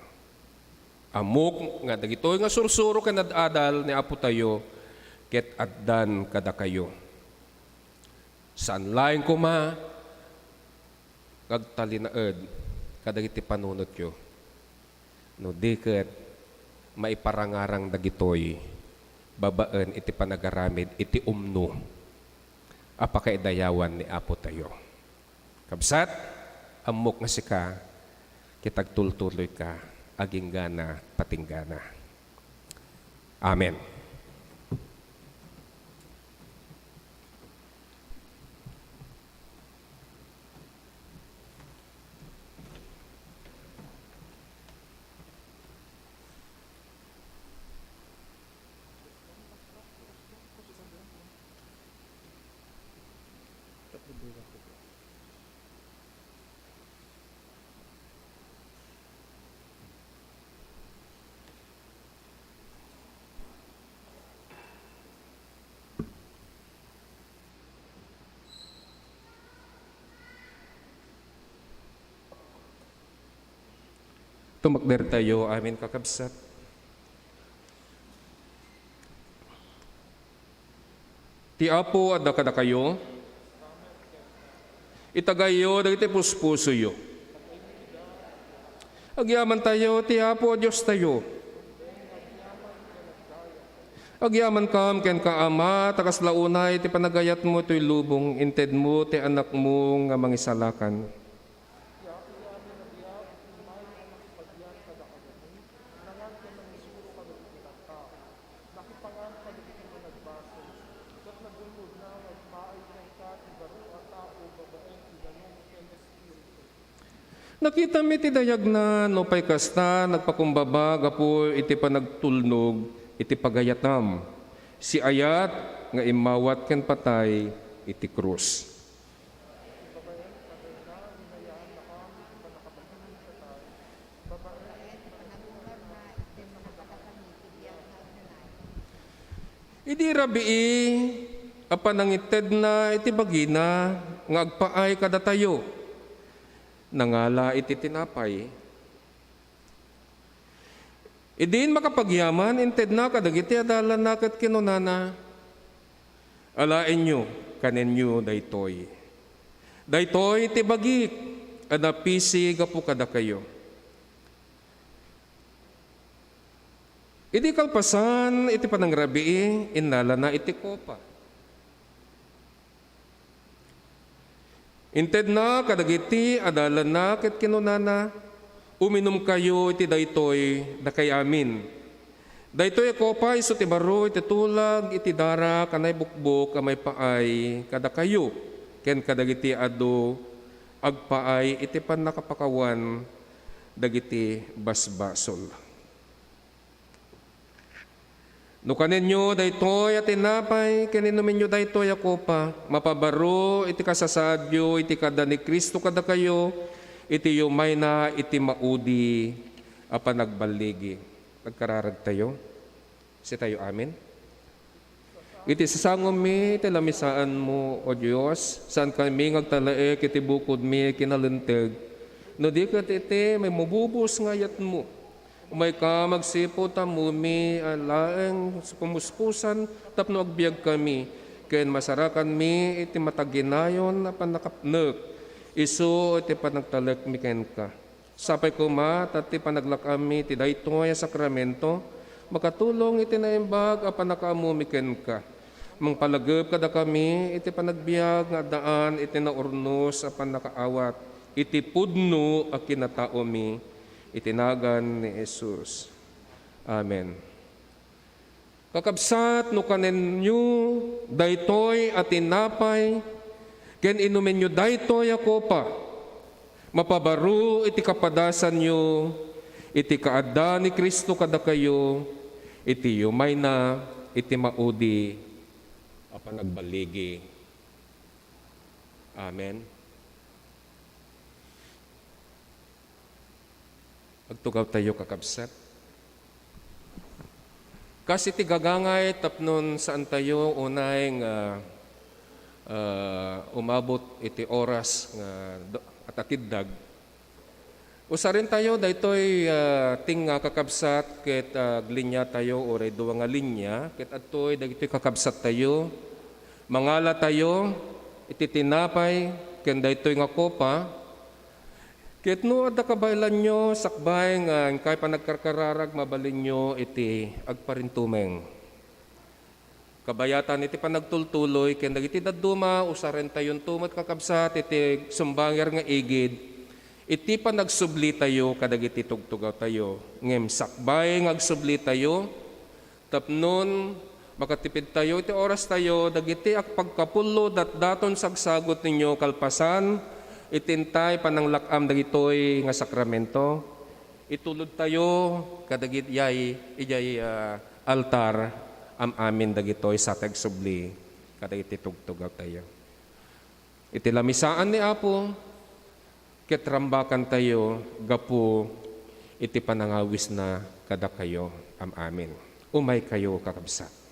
Amok nga dagitoy nga sursuro ken ad-adal ni Apo tayo ket addan kada kayo. Saan laing kuma kagtalinaed kadagiti panunot yo. No diket maiparangarang dagitoy babaen iti panagaramid iti umno apakaidayawan ni Apo tayo. Kabsat, amok nga sika, kitagtultuloy ka, aging gana, patinggana. Amen. Tumakder tayo, amin kakabsat. Ti Apo adda kada kayo, itagayo dagiti puspuso yo. Agyaman tayo, ti Apo Diyos tayo. Agyaman kam ken ka Ama, takas launay ti panagayat mo to'y lubong, inted mo ti anak mo nga mangisalakan. Nakita mi ti dayag na no pay kasta nagpakumbaba gapo iti panagtulnog iti pagayatam. Si ayat nga imawat ken patay iti krus. Idi rabii apan nangited na iti bagina nga agpaay kada tayo. Nangala iti tinapay. Idin makapagyaman, inted na kadagiti adalan na kat kinunana. Alain nyo, kanin nyo daytoy. Daytoy iti bagik, adapisi gapu kada kayo. Idi kalpasan, iti panangrabii, inala na iti kopa. Inted na kadagiti adalan na ket kinunana, uminom kayo iti daytoy dakay amin. Daytoy kopa iso ti baro iti tulag iti dara kanay bukbok kamay paay kada kayo ken kadagiti adu agpaay iti pannakapakawan dagiti basbasol. No kaninyo daytoy at tinapay, kaninumin nyo daytoy ako pa, mapabaro, iti kasasadyo, iti kada ni Kristo kada kayo, iti yumay na, iti maudi, apa nagbaligi. Nagkararag tayo. Si tayo amin. Iti sasangom mi, iti lamisaan mo, o Diyos, saan kami ngagtalaek, iti bukod mi, kinalinteg. No di kat iti, may mabubus ngayat mo. Umay ka magsipo tamumi, alaeng pumuspusan, tapno agbiag kami. Ken masarakan mi, iti mataginayon na panakapnek. Isu iti panagtalek mi ken ka. Sapay ko ma, tati panaglak kami, iti daytoy sakramento, makatulong iti naimbag, apan nakaamumi ken ka. Mangpalagep kada kami, iti panagbiag nga daan, iti naurnos, apan nakaawat. Iti pudno a kinatao mi, itinagan ni Jesus. Amen. Kakabsat no kaninyo daytoy at tinapay, ken inumin nyo daytoy ako pa. Mapabaro iti kapadasan nyo, iti kaadda ni Kristo kada kayo, iti yumay na, iti maudi, apan nagbaligi. Amen. Pagtugaw tayo kakabsat. Kasi ti gagangay tapnon saan tayo unay nga umabot iti oras nga at atiddag. Usarin tayo daytoy ting nga kakabsat ket linya tayo oray duwa nga linya ket adtoy dagitoy kakabsat tayo. Mangala tayo iti tinapay ken daytoy nga kopa. Ket no adda kabaylan nyo, sakbay nga kay panagkarkararag mabalin nyo iti agparintumeng. Kabayatan iti panagtultuloy, ken dagiti dadduma, usaren tayon tumat kakabsat, iti sumbanger nga igid, iti panagsubli tayo, kadagiti tugtugaw tayo. Ngem sakbay nga agsubli tayo, tapnon, makatipid tayo, iti oras tayo, dagiti akpagkapulo, daton sagsagot ninyo kalpasan, itintay pananglakam dagitoy nga sakramento. Itulod tayo kadagit ijay altar amin dagitoy sa tagsubli kadagiti tugtugaw tayo. Iti lamisaan ni Apo ket rambakan tayo gapu iti panangawis na kada kayo amin. Umay kayo kakabsat.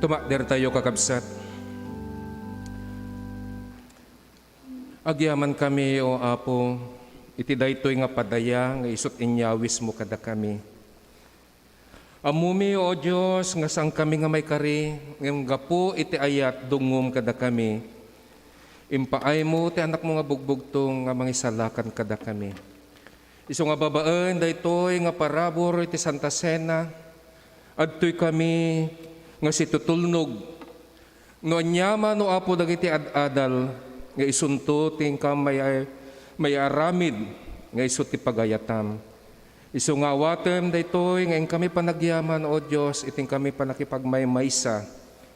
Tumakder tayo kakabsat. Agyaman kami o Apo, iti daytoy nga padaya nga isot inyawis mo kada kami. Amumi o Diyos nga sang kami nga may kari, ngam gapo iti ayat dungom kada kami. Impaay mo ti anak mo nga bugbugtong nga mangisalakan kada kami. Isu nga babaan daytoy nga parabor iti Santa Cena, adtoy kami nga situtulnog. No anyama no Apo dagiti adal nga isunto ting may aramid nga isu ti pagayatam. Isu nga awatem daytoy nga kami panagyaman o Dios iting kami panakipagmaymaysa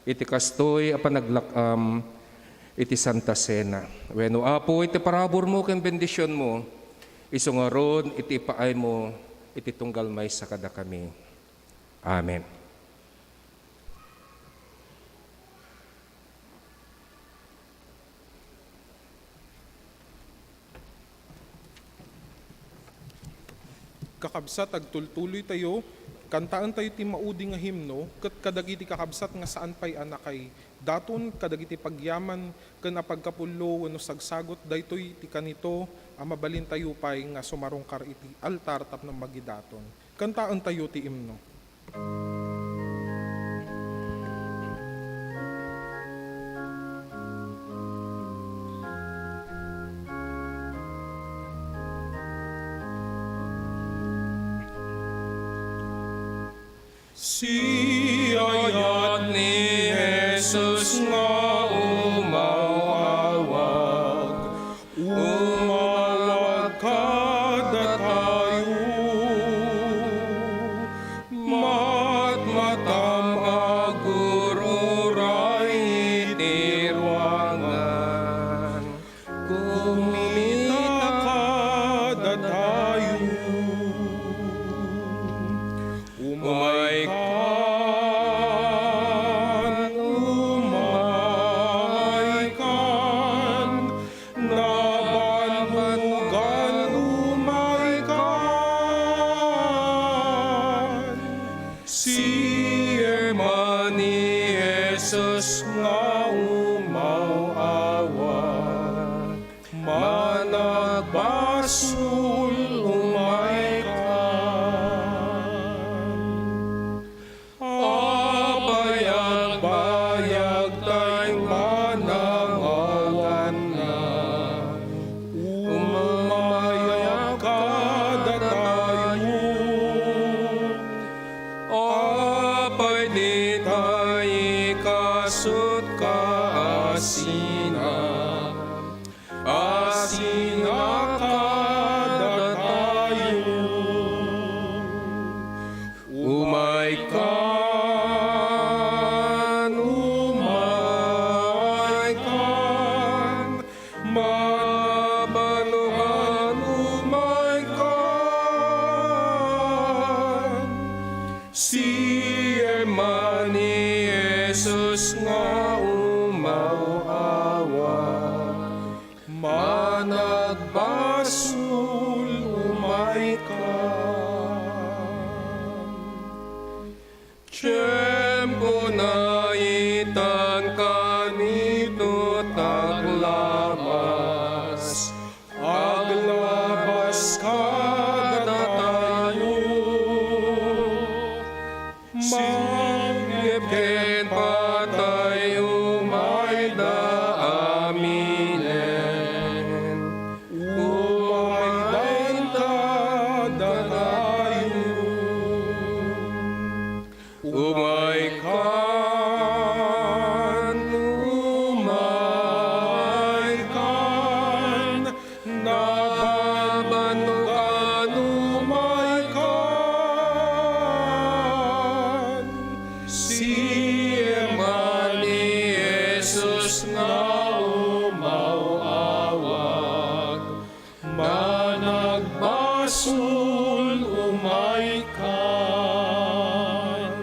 iti kastoy a panaglakam iti Santa Cena. Wenno Apo iti parabor mo ken bendisyon mo. Isu nga ron iti paay mo iti tunggal maysa kada kami. Amen. Kakabsat, agtultuloy tayo, kantaan tayo ti maudi nga himno, kat kadagiti kakabsat nga saan pa'y anakay, daton kadagiti pagyaman, kan apagkapulo, wano sagsagot, daytoy ti kanito, mabalin tayo pa'y nga sumarungkar iti altar tap ng magidaton. Kantaan tayo ti himno. Siyayat ni Jesus nga umawag kada tayo, matmatam agururay tirwangan, kumita kada tayo. Umay kan, nabanbugan, umay kan. Si Eman ni Jesus nga umawawa, managbasul, umay kan. Bayag tayo manangawan na, umayag kada tayo. Apay di tayo kasut kaasina, asina kada tayo. Umay kan, mabanuhan, umay kan. Si Eman ni Jesus nga umawawa, managbasul, umay kan. Tiyempo na itan kanito taglabas, aglabas kada tayo. Mangyepken pa tayo may daaminen, umay kada tayo. Umay kan, nababanugan, umay kan. Si Eman ni Jesus nga umawawag, managbasul, umay kan.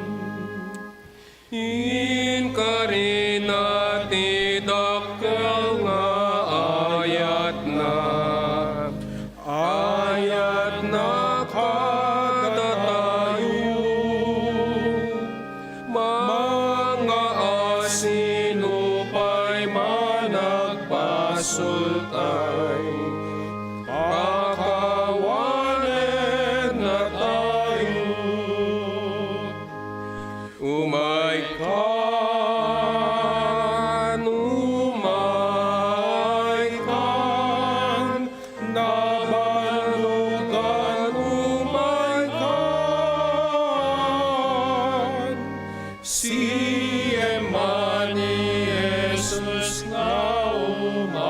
Si Emani Jesus nga umawawat,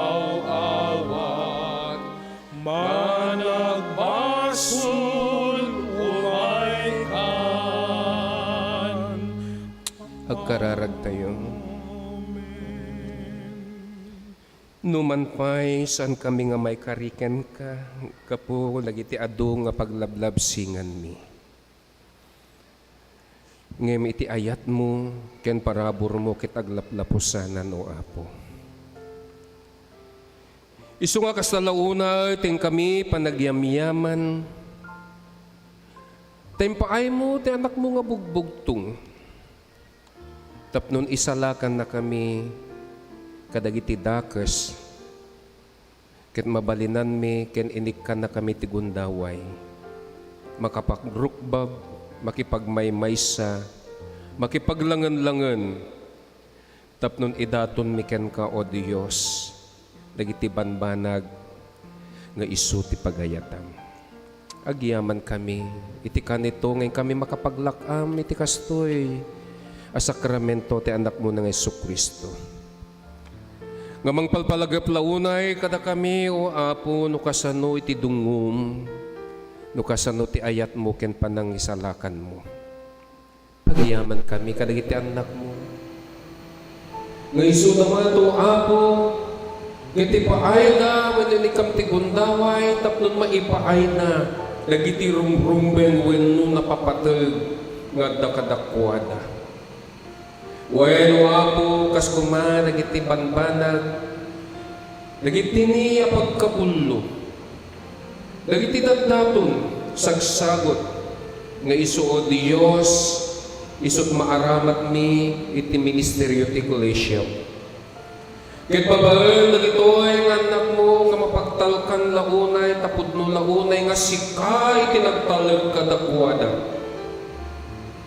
managbasul umay kan. agkararag tayo. Numan pa'y saan kami nga may kariken ka, kapo lagiti adu nga paglablabsingan mi. Ngem iti ayat mo, ken parabor mo kit aglaplapusanan o Apo. Isu nga kasalauna, ting kami panagyamyaman, tempaay mo, ti anak mo nga bugbugtong. Tapnon isalakan na kami, kadagiti dakes, ket mabalinan mi, ken inikkan na kami ti gundaway. Makapagrukbab, makipagmaymaysa, makipaglangan-langan, tapnon idaton mi ken ka o Diyos, dagiti banbanag nga isu ti pagayatam. Agyaman kami, iti kanito ngayon kami makapaglakam, iti kastoy, a sakramento ti anak mo ng Jesucristo. Ngamang palpalagap launay kada kami o Apo no kasano iti dungum, no kasano ti ayat mo ken panang isalakan mo. Pagyaman kami kadagiti anak mo. Nga isu naman to Apo, iti paay na maninikam ti gundaway, tapnon maipaay na, dagiti rumrumben wenno napapatag nga dakadakwada. Bueno Apo, kas kuma, dagiti banbanag, dagiti niya pagkapullo, dagiti datdaton, sagsagot, nga isu o Diyos, isut maaramat mi, iti ministeryo ti Ecclesia. Ket babaen dagitoy nga anak mo, nga mapagtalkan launay, tapudno launay, nga sika, iti nagtalag kadakwada.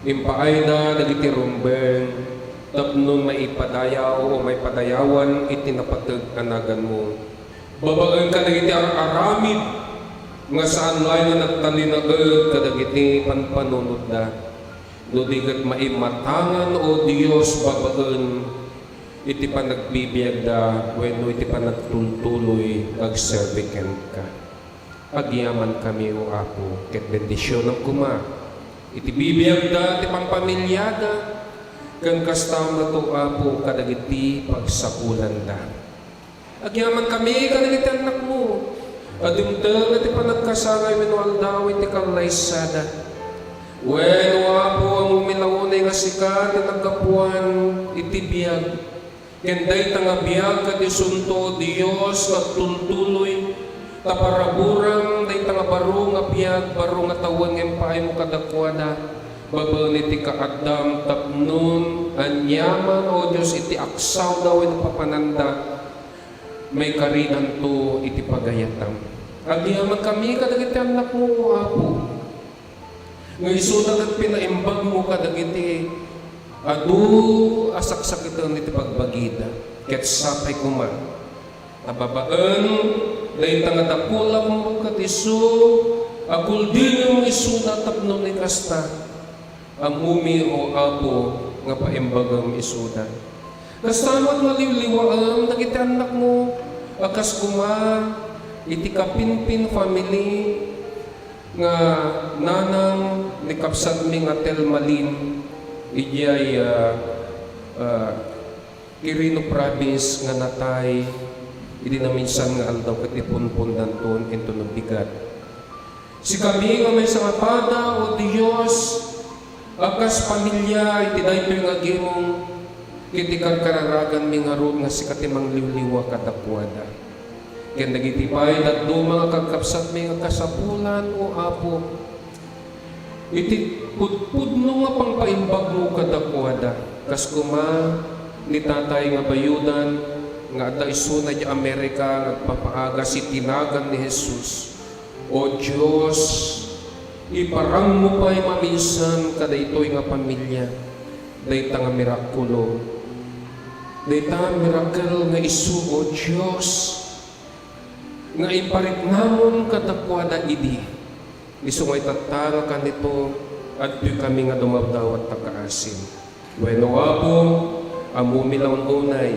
Impaay na, dagiti rumbeng, tapnon maipadayaw o may padayawan, iti napatag anagan mo. Babaen ka dagiti aramid, nga saan lay na nagtalinagad kadagiti panpanunod da. Nudigat maimatangan o Diyos babaen iti panagbibiyag da wenno iti panagtultuloy agserviken ka. Agyaman kami o Apo ket bendisyon ng kuma. Iti bibiyag da iti pampamilyada ken kastama to Apo kadagiti pagsapulan da. Agyaman kami kadagiti anak mo. Adimtang iti panagkasangay wenno aldaw iti kalaysada. Wenno Apo ang umilaunay nga sika ti naggapuan iti biyag. Kenday nga biyag ket isunto Dios agtultuloy taparaburang day nga baro nga biyag baro nga tawon ngem paay mo kadakwada. Babaen iti kaadam tapnon anyaman o Dios iti aksaw daw iti papananda. May karinan to iti pagayatam. Agyaman kami kadagiti anak mo, Apo. Nga isunod at pinaimbag mo kadagiti adu asaksakitan iti pagbagida. Ket sapay kuma. Nababaen, dahi nga dakulam mo katiso, aguldin mo isuna tapno ni kasta. Ang umi o Apo nga paimbagang isuda. Kastamat maliliwaam, dagiti anak mo, akas kuma, iti kapinpin family, nga nanang ni kapsat mi nga telmalin, ijay Quirino province nga natay, idi na minsan nga aldaw ket ipunpon danton into ng bigat. Si kami nga may sangapada o Diyos, akas pamilya, iti daytoy nga gimong, kiti kang kararagan mi nga ron nga sikatimang liwliwa kadakwada. Ken dagiti pay dadto mga kagkapsat mi nga kasapulan o Apo. Iti pudpudno nga pangpaimbag mo kadakwada. Kas kuma ni tatay nga bayudan nga adda isuna di Amerika nagpapaaga si tinagan ni Jesus. O Diyos, iparang mo pa'y maminsan kadaytoy nga pamilya. Dayta nga mirakulo. Dayta miracle nga isu o Diyos. Nga iparit namon kadakwada idi. Isu nga itatanga ka nito at kami nga dumabdaw at takaasin. Bueno nga po, amumi lang unay,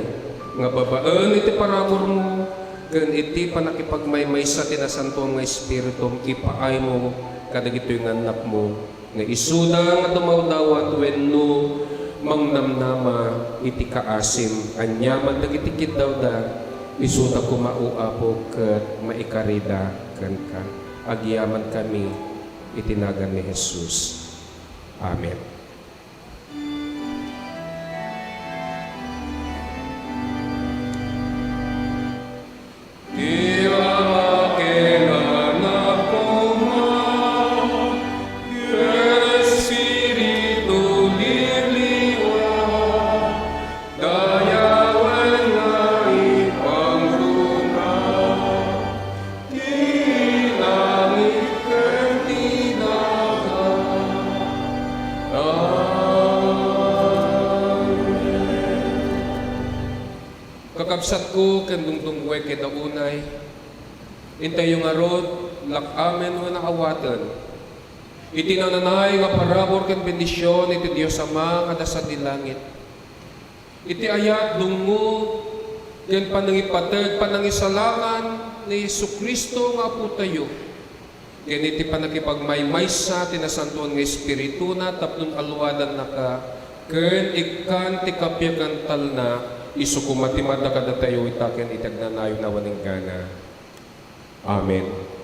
nga babaan iti parabor mo, gan iti panakipagmaymay sa tinasanto nga Espiritu, ipaay mo kadagito yung anak mo, nga isuda nga dumawdawat wenno mangnamnama iti kaasim, anyaman dagiti kidawda, isuda kumauapog ket maikarida ken ka. Agyaman kami itinagan ni Jesus. Amen. Kakabsat ko kandungtung way kidaunay, intay yung arod, lakamen mo nakawatan. Iti nananay nga parabor ken bendisyon iti Dios Ama nga nasa di langit. Iti ayat dungo ken panangipateg panangisalangan ni Jesucristo nga Apo tayo. Ken iti panakipagmaymaysa tinasantuan nga Espiritu na tapnon alwadan naka ken ikan ti kapyagan talna isu kumatimada kada tayo itaken itagnanayo na waning gana. Amen.